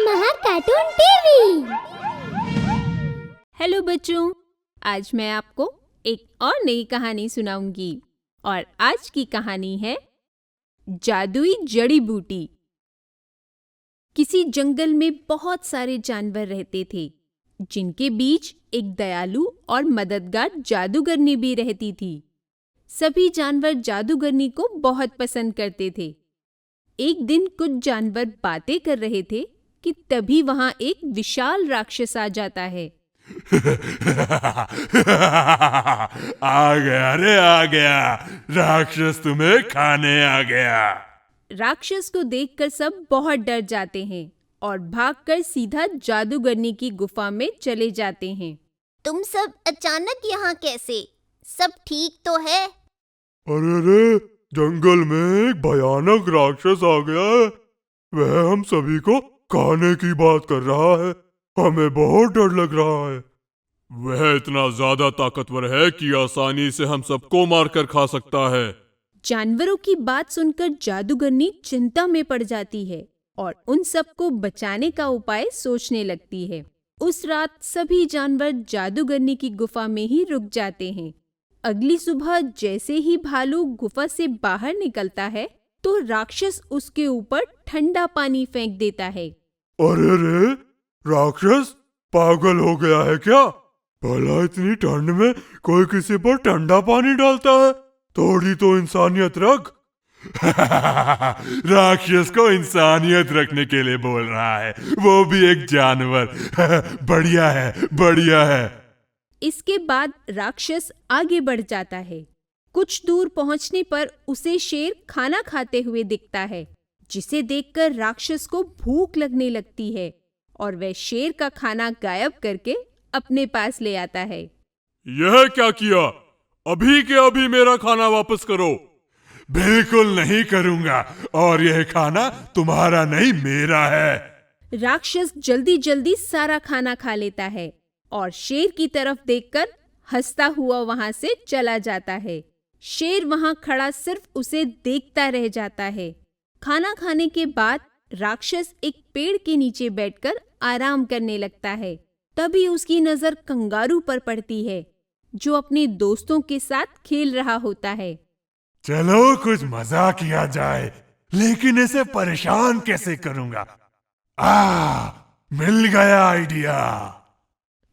महान cartoon TV. Hello बच्चों, आज मैं आपको एक और नई कहानी सुनाऊंगी और आज की कहानी है जादुई जड़ी बूटी। किसी जंगल में बहुत सारे जानवर रहते थे, जिनके बीच एक दयालु और मददगार जादूगरनी भी रहती थी। सभी जानवर जादूगरनी को बहुत पसंद करते थे। एक दिन कुछ जानवर बातें कर रहे थे कि तभी वहां एक विशाल राक्षस आ जाता है। आ गया रे, आ गया। राक्षस तुम्हें खाने आ गया। राक्षस को देखकर सब बहुत डर जाते हैं और भागकर सीधा जादूगरनी की गुफा में चले जाते हैं। तुम सब अचानक यहाँ कैसे? सब ठीक तो है? अरे जंगल में एक भयानक राक्षस आ गया है। वह हम सभी को खाने की बात कर रहा है। हमें बहुत डर लग रहा है। वह इतना ज्यादा ताकतवर है कि आसानी से हम सबको मारकर खा सकता है। जानवरों की बात सुनकर जादूगरनी चिंता में पड़ जाती है और उन सबको बचाने का उपाय सोचने लगती है। उस रात सभी जानवर जादूगरनी की गुफा में ही रुक जाते हैं। अगली सुबह जैसे ही भालू गुफा से बाहर निकलता है तो राक्षस उसके ऊपर ठंडा पानी फेंक देता है। अरे रे, राक्षस पागल हो गया है क्या? भला इतनी ठंड में कोई किसी पर ठंडा पानी डालता है? थोड़ी तो इंसानियत रख। राक्षस को इंसानियत रखने के लिए बोल रहा है, वो भी एक जानवर। बढ़िया है, बढ़िया है। इसके बाद राक्षस आगे बढ़ जाता है। कुछ दूर पहुंचने पर उसे शेर खाना खाते हुए दिखता है, जिसे देखकर राक्षस को भूख लगने लगती है और वह शेर का खाना गायब करके अपने पास ले आता है। यह क्या किया? अभी के अभी मेरा खाना वापस करो। बिल्कुल नहीं करूंगा, और यह खाना तुम्हारा नहीं, मेरा है। राक्षस जल्दी जल्दी सारा खाना खा लेता है और शेर की तरफ देखकर हंसता हुआ वहां से चला जाता है। शेर वहां खड़ा सिर्फ उसे देखता रह जाता है। खाना खाने के बाद राक्षस एक पेड़ के नीचे बैठकर आराम करने लगता है। तभी उसकी नजर कंगारू पर पड़ती है, जो अपने दोस्तों के साथ खेल रहा होता है। चलो कुछ मजा किया जाए, लेकिन इसे परेशान कैसे करूंगा? मिल गया आइडिया।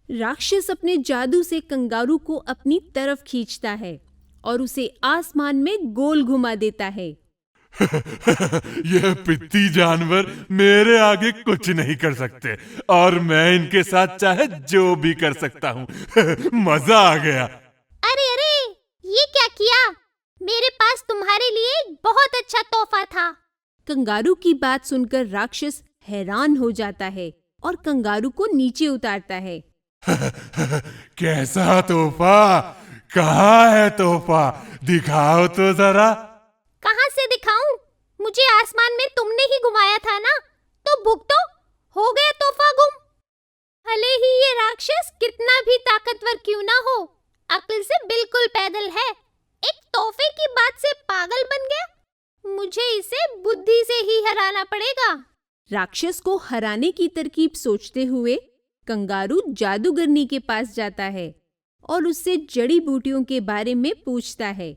राक्षस अपने जादू से कंगारू को अपनी तरफ खींचता है और उसे आसमान में गोल घुमा देता है। यह पित्ती जानवर मेरे आगे कुछ नहीं कर सकते, और मैं इनके साथ चाहे जो भी कर सकता हूँ। मजा आ गया। अरे अरे, ये क्या किया? मेरे पास तुम्हारे लिए एक बहुत अच्छा तोहफा था। कंगारू की बात सुनकर राक्षस हैरान हो जाता है और कंगारू को नीचे उतारता है। कैसा तोहफा? कहाँ है तोहफा? दिखाओ तो जरा। कहाँ से दिखाऊं? मुझे आसमान में तुमने ही घुमाया था ना, तो भुगतो। हो गया तोहफा गुम। भले ही ये राक्षस कितना भी ताकतवर क्यों ना हो, अक्ल से बिल्कुल पैदल है। एक तोहफे की बात से पागल बन गया। मुझे इसे बुद्धि से ही हराना पड़ेगा। राक्षस को हराने की तरकीब सोचते हुए कंगारू जादूगरनी के पास जाता है और उससे जड़ी बूटियों के बारे में पूछता है,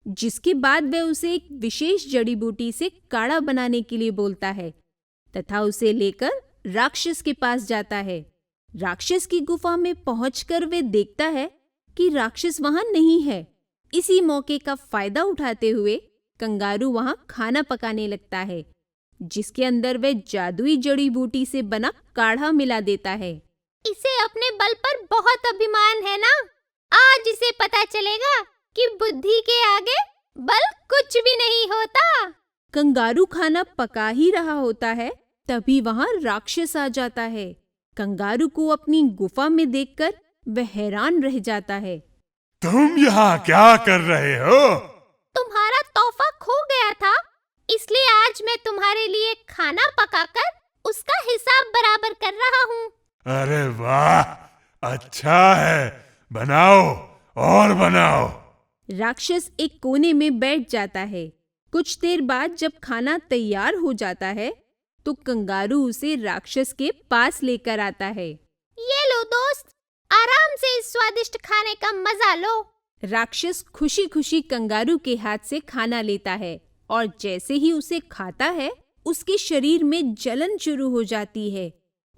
जिसके बाद वह उसे एक विशेष जड़ी बूटी से काढ़ा बनाने के लिए बोलता है तथा उसे लेकर राक्षस के पास जाता है। राक्षस की गुफा में पहुंचकर वे देखता है कि राक्षस वहां नहीं है। इसी मौके का फायदा उठाते हुए कंगारू वहां खाना पकाने लगता है, जिसके अंदर वह जादुई जड़ी बूटी से बना काढ़ा मिला देता है। इसे अपने बल पर बहुत अभिमान है ना। आज इसे पता चलेगा कि बुद्धि के आगे बल कुछ भी नहीं होता। कंगारू खाना पका ही रहा होता है, तभी वहां राक्षस आ जाता है। कंगारू को अपनी गुफा में देखकर वह हैरान रह जाता है। तुम यहाँ क्या कर रहे हो? तुम्हारा तोहफा खो गया था, इसलिए आज मैं तुम्हारे लिए खाना पकाकर उसका हिसाब बराबर कर रहा हूँ। अरे वाह, अच्छा है। बनाओ और बनाओ। राक्षस एक कोने में बैठ जाता है। कुछ देर बाद जब खाना तैयार हो जाता है तो कंगारू उसे राक्षस के पास लेकर आता है। ये लो दोस्त, आराम से इस स्वादिष्ट खाने का मजा लो। राक्षस खुशी खुशी कंगारू के हाथ से खाना लेता है और जैसे ही उसे खाता है उसके शरीर में जलन शुरू हो जाती है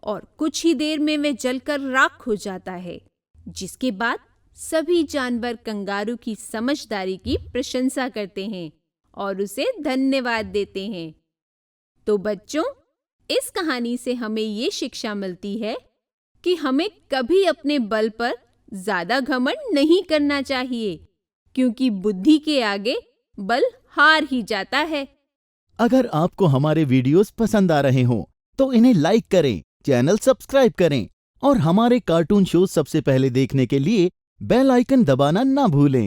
और कुछ ही देर में वह जलकर राख हो जाता है, जिसके बाद सभी जानवर कंगारू की समझदारी की प्रशंसा करते हैं और उसे धन्यवाद देते हैं। तो बच्चों, इस कहानी से हमें ये शिक्षा मिलती है कि हमें कभी अपने बल पर ज्यादा घमंड नहीं करना चाहिए, क्योंकि बुद्धि के आगे बल हार ही जाता है। अगर आपको हमारे वीडियोस पसंद आ रहे हों तो इन्हें लाइक करें, चैनल सब्सक्राइब करें और हमारे कार्टून शो सबसे पहले देखने के लिए बेल आइकन दबाना ना भूलें।